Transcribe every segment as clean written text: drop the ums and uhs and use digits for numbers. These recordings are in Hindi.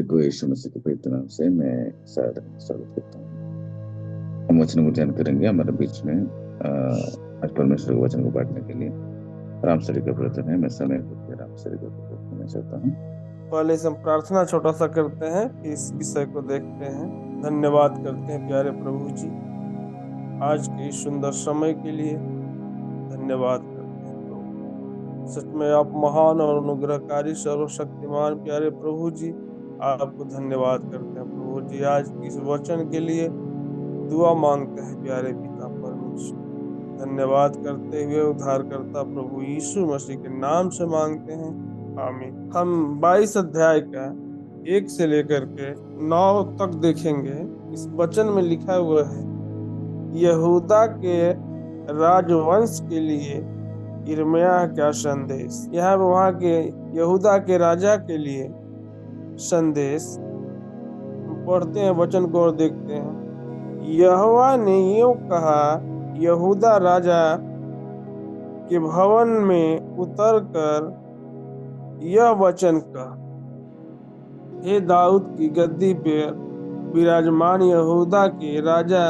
को यीशु मसीह के पवित्र नाम से मैं स्वागत करता हूँ। हम वचन को ध्यान करेंगे हमारे बीच में आज परमेश्वर के वचन को बांटने के लिए राम सरी का प्रवचन है। मैं समय को राम सरी का प्रवचन करना चाहता हूँ। पहले से हम प्रार्थना छोटा सा करते हैं कि इस विषय को देखते हैं। धन्यवाद करते हैं प्यारे प्रभु जी, आज के इस सुंदर समय के लिए धन्यवाद करते हैं प्रभु। सच में आप महान और अनुग्रहकारी सर्वशक्तिमान प्यारे प्रभु जी, आपको धन्यवाद करते हैं प्रभु जी। आज की इस वचन के लिए दुआ मांगते हैं प्यारे पिता परमेश्वर। धन्यवाद करते हुए उद्धारकर्ता प्रभु यीशु मसीह के नाम से मांगते हैं, आमीन। हम 22 अध्याय का 1 से लेकर के 9 तक देखेंगे। इस वचन में लिखा हुआ है, यहूदा के राजवंश के लिए यिर्मयाह का संदेश। यहाँ वहाँ के यहूदा के राजा के लिए संदेश। पढ़ते हैं वचन को और देखते हैं। यहोवा ने यूं कहा, यहूदा राजा के भवन में उतरकर यह वचन कह, हे दाऊद की गद्दी पर विराजमान यहूदा के राजा,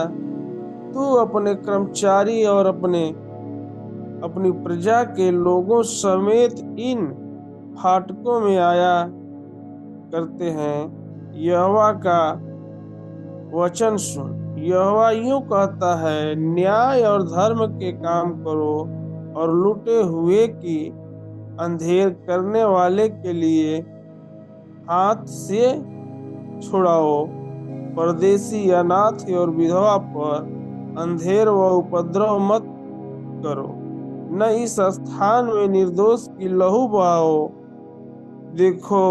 तू अपने कर्मचारी और अपनी प्रजा के लोगों समेत इन फाटकों में आया करते हैं। यहोवा का वचन सुन। यहोवा यूं कहता है, न्याय और धर्म के काम करो और लूटे हुए की अंधेर करने वाले के लिए हाथ से छुड़ाओ। परदेशी, अनाथ और विधवा पर अंधेर व उपद्रव मत करो, न इस स्थान में निर्दोष की लहू बहाओ। देखो,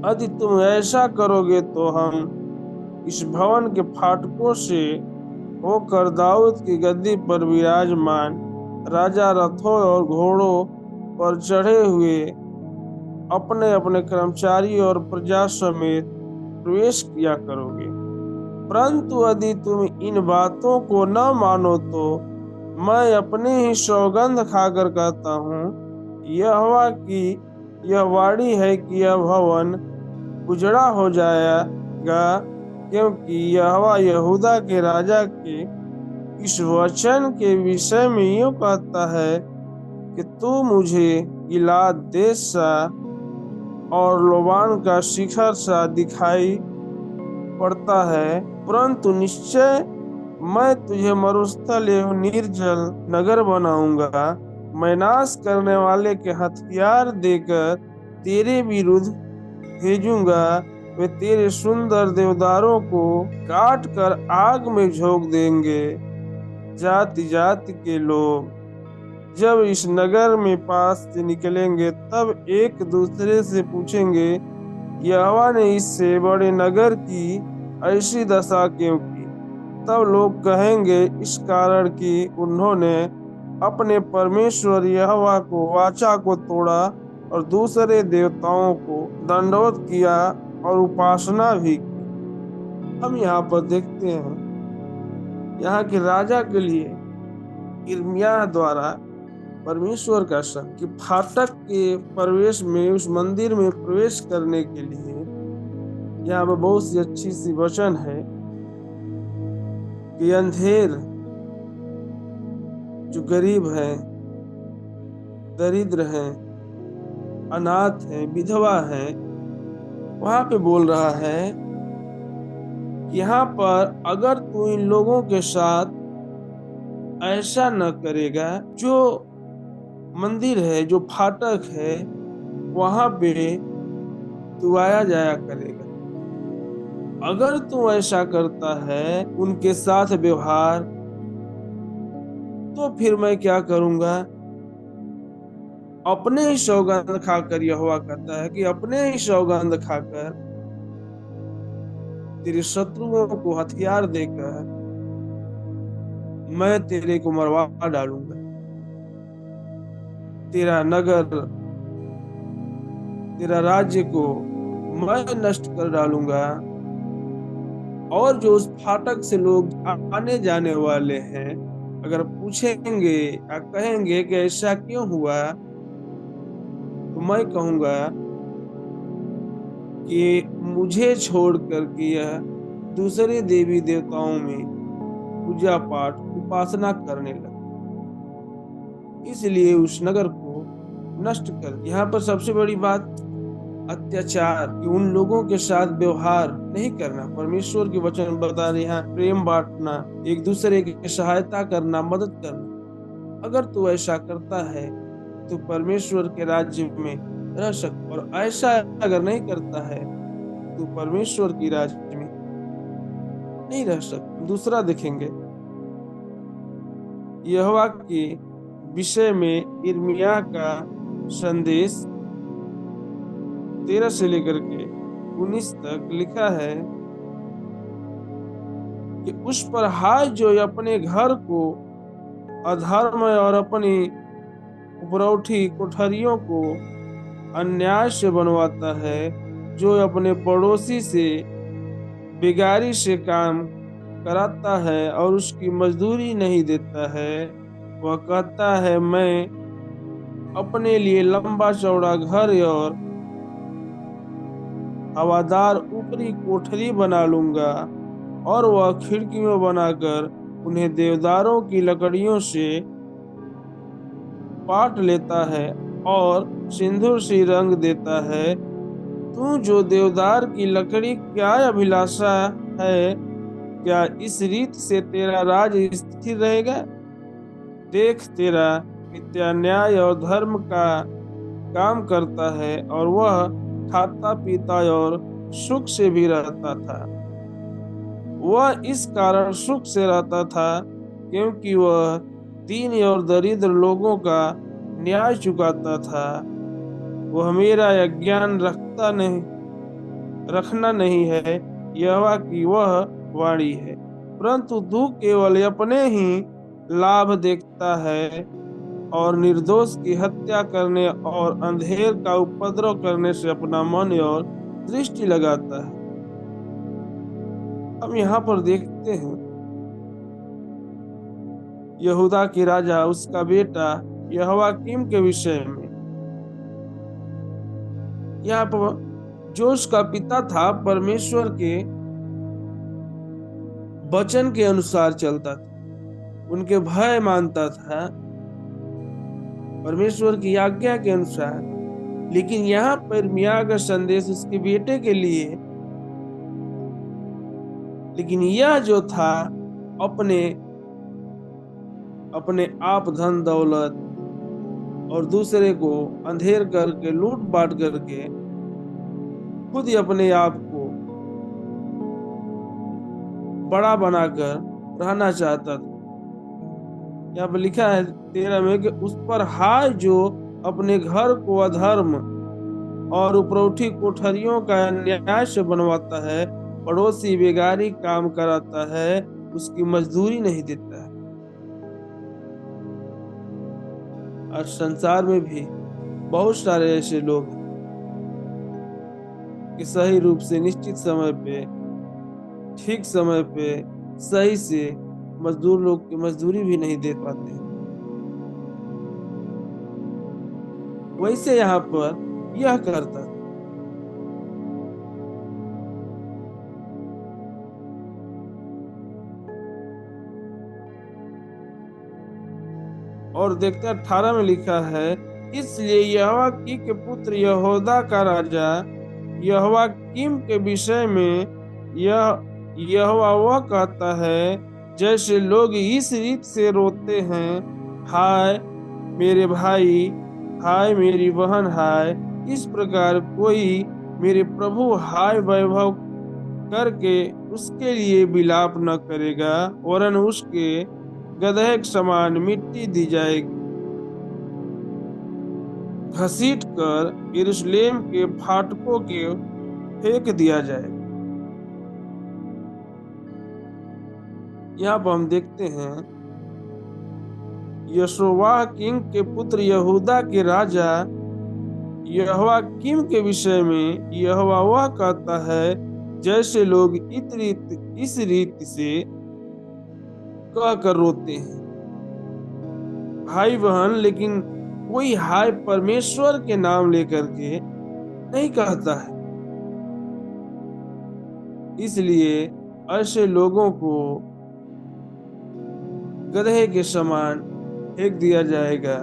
यदि तुम ऐसा करोगे तो हम इस भवन के फाटकों से होकर दाऊद की गद्दी पर विराजमान राजा रथों और घोड़ों पर चढ़े हुए अपने अपने कर्मचारी और प्रजा समेत प्रवेश किया करोगे। परंतु यदि तुम इन बातों को न मानो तो मैं अपने ही सौगंध खाकर कहता हूँ, यहोवा की यह वाणी है कि यह भवन उजड़ा हो जाएगा, क्योंकि यहोवा यहूदा के राजा के इस वचन के विषय में यूं कहता है कि तू मुझे गिलाद देश सा और लोबान का शिखर सा दिखाई पड़ता है, परंतु निश्चय मैं तुझे मरुस्थल एवं निर्जल नगर बनाऊंगा। मैं नाश करने वाले के हथियार देकर तेरे विरुद्ध भेजूंगा। वे तेरे सुंदर देवदारों को काट कर आग में झोंक देंगे। जाति जाति के लोग जब इस नगर में पास से निकलेंगे, तब एक दूसरे से पूछेंगे, यहोवा ने इससे बड़े नगर की ऐसी दशा क्यों की? तब लोग कहेंगे, इस कारण कि उन्होंने अपने परमेश्वर यहोवा को वाचा को तोड़ा और दूसरे देवताओं को दंडवत किया और उपासना भी की। हम यहाँ पर देखते हैं, यहाँ के राजा के लिए यिर्मयाह द्वारा परमेश्वर का सन कि फाटक के प्रवेश में, उस मंदिर में प्रवेश करने के लिए यहाँ पर बहुत सी अच्छी सी वचन है कि अंधेर, जो गरीब हैं, दरिद्र हैं, अनाथ हैं, विधवा हैं, वहां पे बोल रहा है कि यहाँ पर अगर तू इन लोगों के साथ ऐसा न करेगा, जो मंदिर है, जो फाटक है, वहां पे तू आया जाया करेगा। अगर तू ऐसा करता है उनके साथ व्यवहार, तो फिर मैं क्या करूंगा? अपने ही सौगंध खाकर, यहोवा कहता है कि अपने ही सौगंध खाकर तेरे शत्रुओं को हथियार देकर मैं तेरे को मरवा डालूंगा। तेरा नगर, तेरा राज्य को मैं नष्ट कर डालूंगा। और जो उस फाटक से लोग आने जाने वाले हैं, अगर पूछेंगे या कहेंगे कि ऐसा क्यों हुआ, तो मैं कहूंगा कि मुझे छोड़ करके यह दूसरे देवी देवताओं में पूजा पाठ उपासना करने लगे, इसलिए उस नगर को नष्ट कर। यहाँ पर सबसे बड़ी बात अत्याचार, कि उन लोगों के साथ व्यवहार नहीं करना। परमेश्वर के वचन बता रहे हैं प्रेम बांटना, एक दूसरे की सहायता करना, मदद करना। अगर तू ऐसा करता है तो परमेश्वर के राज्य में रह सकता, और ऐसा अगर नहीं करता है तो परमेश्वर की राज्य में नहीं रह सकता। दूसरा देखेंगे यहोवा के विषय में यिर्मयाह का संदेश 13 से लेकर के 19 तक लिखा है कि उस पर हाय जो अपने घर को अधर्म और अपनी उपरौठी कोठरियों को अन्याय से बनवाता है, जो अपने पड़ोसी से बेगारी से काम कराता है और उसकी मजदूरी नहीं देता है। वह कहता है मैं अपने लिए लंबा चौड़ा घर और हवादार ऊपरी कोठरी बना लूंगा, और वह खिड़कियों बनाकर उन्हें देवदारों की लकड़ियों से पाट लेता है और सिंदूर से रंग देता है। तू जो देवदार की लकड़ी क्या अभिलाषा है, क्या इस रीत से तेरा राज स्थिर रहेगा? देख, तेरा पिता न्याय और धर्म का काम करता है, और वह खाता पीता और सुख से भी रहता था। वह इस कारण सुख से रहता था क्योंकि वह दीन और दरिद्र लोगों का न्याय चुकाता था। वह मेरा ज्ञान रखना नहीं है, यहोवा की वह वाणी है। परंतु तू केवल अपने ही लाभ देखता है और निर्दोष की हत्या करने और अंधेर का उपद्रव करने से अपना मन और दृष्टि लगाता है। हम यहाँ पर देखते हैं यहूदा के राजा उसका बेटा यहोयाकीम के विषय में। यहाँ पर जो उसका पिता था परमेश्वर के वचन के अनुसार चलता था, उनके भय मानता था, परमेश्वर की आज्ञा के अनुसार। लेकिन यहाँ पर यिर्मयाह का संदेश उसके बेटे के लिए, लेकिन यह जो था अपने आप धन दौलत और दूसरे को अंधेर करके लूट बांट करके खुद ही अपने आप को बड़ा बनाकर रहना चाहता था। यहाँ पर लिखा है 13 में कि उस पर हाय जो अपने घर को अधर्म और उपरौठी कोठरियों का न्याय से बनवाता है, पड़ोसी बेगारी काम कराता है, उसकी मजदूरी नहीं देता है। आज संसार में भी बहुत सारे ऐसे लोग हैं कि सही रूप से निश्चित समय पे ठीक समय पे सही से मजदूर लोग की मजदूरी भी नहीं दे पाते। वैसे यहाँ पर यह करता था। और देखते हैं 18 में लिखा है, इसलिए यहोयाकीम के पुत्र यहूदा का राजा यहोयाकीम के विषय में यहोवा वह कहता है, जैसे लोग इस रीत से रोते हैं, हाय मेरे भाई, हाय मेरी बहन, हाय, इस प्रकार कोई मेरे प्रभु हाय वैभव करके उसके लिए विलाप न करेगा, वरन उसके गदहे के समान मिट्टी दी जाएगी, घसीट कर यरूशलेम के फाटकों के फेंक दिया जाएगा। यहाँ पर हम देखते हैं यहोयाकीम के पुत्र यहूदा के राजा यहोयाकीम के विषय में यहोवा वह कहता है, जैसे लोग इस रीत से कहकर रोते हैं भाई बहन, लेकिन कोई हाय परमेश्वर के नाम लेकर के नहीं कहता है। इसलिए ऐसे लोगों को गधे के समान फेंक दिया जाएगा,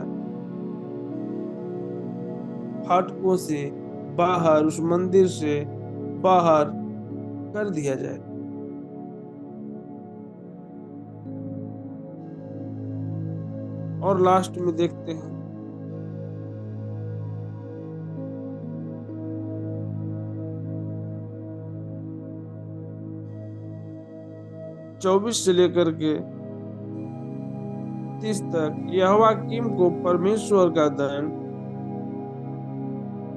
फाटकों से बाहर, उस मंदिर से बाहर कर दिया जाएगा। और लास्ट में देखते हैं 24 से लेकर के 30 तक। यहोयाकीम को परमेश्वर का दंड।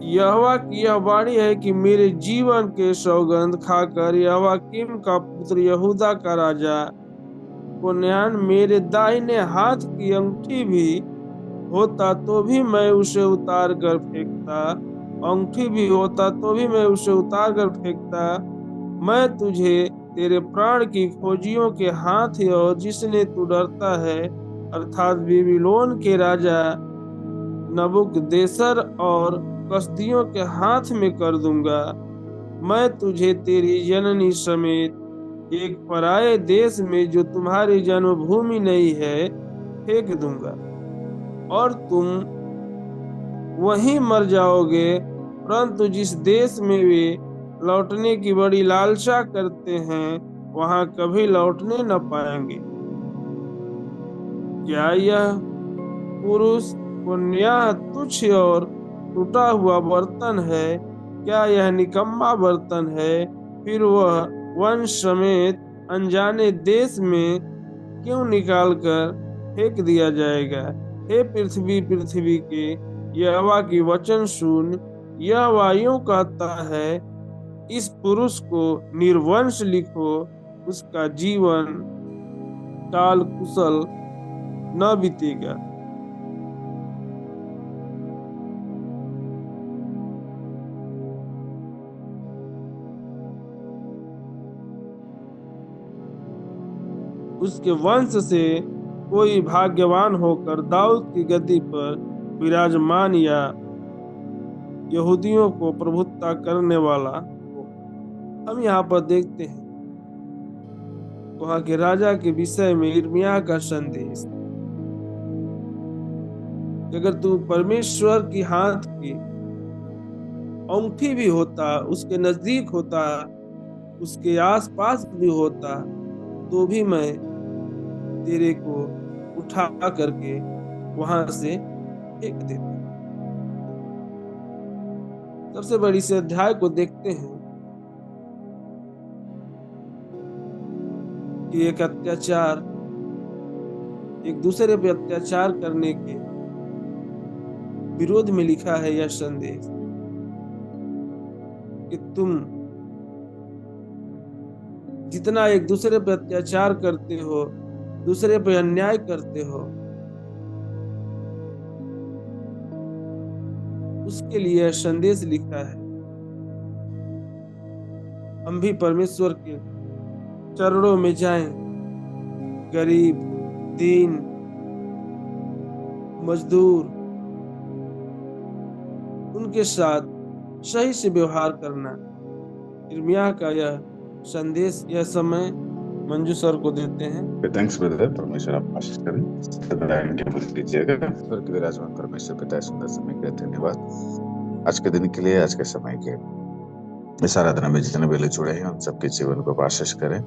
यहोवा की यह वाणी है कि मेरे जीवन के सौगंध खाकर यहोयाकीम का पुत्र यहूदा का राजा कोन्यान मेरे दाहिने हाथ की अंगूठी भी होता तो भी मैं उसे उतार कर फेंकता, अंगूठी भी होता तो भी मैं उसे उतार कर फेंकता। मैं तुझे तेरे प्राण की खोजियों के हाथ और जिसने तू डरता है अर्थात बेबीलोन के राजा नबूकदनेस्सर और कसदियों के हाथ में कर दूंगा। मैं तुझे तेरी जननी समेत एक पराये देश में जो तुम्हारी जन्मभूमि नहीं है फेंक दूंगा और तुम वहीं मर जाओगे, परंतु जिस देश में वे लौटने की बड़ी लालसा करते हैं वहां कभी लौटने न पाएंगे। क्या यह पुरुष पुण्याह तुच्छ और टूटा हुआ बर्तन है? क्या यह निकम्मा बर्तन है? फिर वह वंश समेत अनजाने देश में क्यों निकाल कर फेंक दिया जाएगा? हे पृथ्वी, पृथ्वी के यहोवा की वचन सुन। यहोवा यूं कहता है, इस पुरुष को निर्वंश लिखो, उसका जीवन काल कुशल न बीतेगा। उसके वंश से कोई भाग्यवान होकर दाऊद की गद्दी पर विराजमान या यहूदियों को प्रभुत्व करने वाला हो। हम यहाँ पर देखते हैं वहां के राजा के विषय में यिर्मयाह का संदेश। अगर तू परमेश्वर की हाथ की अंगूठी भी होता, उसके नजदीक होता, उसके आसपास भी होता, तो भी मैं तेरे को उठा करके वहां से फेंक देता। सबसे बड़ी से अध्याय को देखते हैं कि एक अत्याचार, एक दूसरे पे अत्याचार करने के विरोध में लिखा है यह संदेश कि तुम जितना एक दूसरे पे अत्याचार करते हो, दूसरे पे अन्याय करते हो, उसके लिए संदेश लिखा है। हम भी परमेश्वर के चरणों में जाएं, गरीब, दीन, मजदूर, उनके साथ सही से व्यवहार करना। यिर्मयाह का यह संदेश, यह समय मंजू सर को देते हैं। Thanks brother. परमेश्वर आप आशीष करें। सदाबहार के फल दीजिएगा। ईश्वर के विराजमान परमेश्वर पिता सुंदर समय के धन्यवाद। आज के दिन के लिए, आज के समय के इस आराधना में जितने बेले जुड़े हैं उन सबके जीवन को आशीष करें।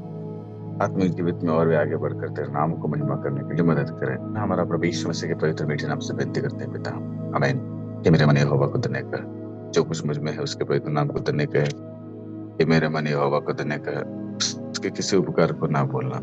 आत्मिक जीवित में और भी आगे बढ़कर तेरे नाम को महिमा करने के लिए मदद करें। हमारा प्रभु यीशु मसीह के पवित्र मीठे नाम से विनती करते हैं पिता, आमीन। कि मेरे मन यहोवा को धन्य कर, जो कुछ मुझ में है उसके पवित्र नाम को धन्य कहे। कि मेरे मन यहोवा को धन्य कर, उसके किसी उपकार को ना भूलना।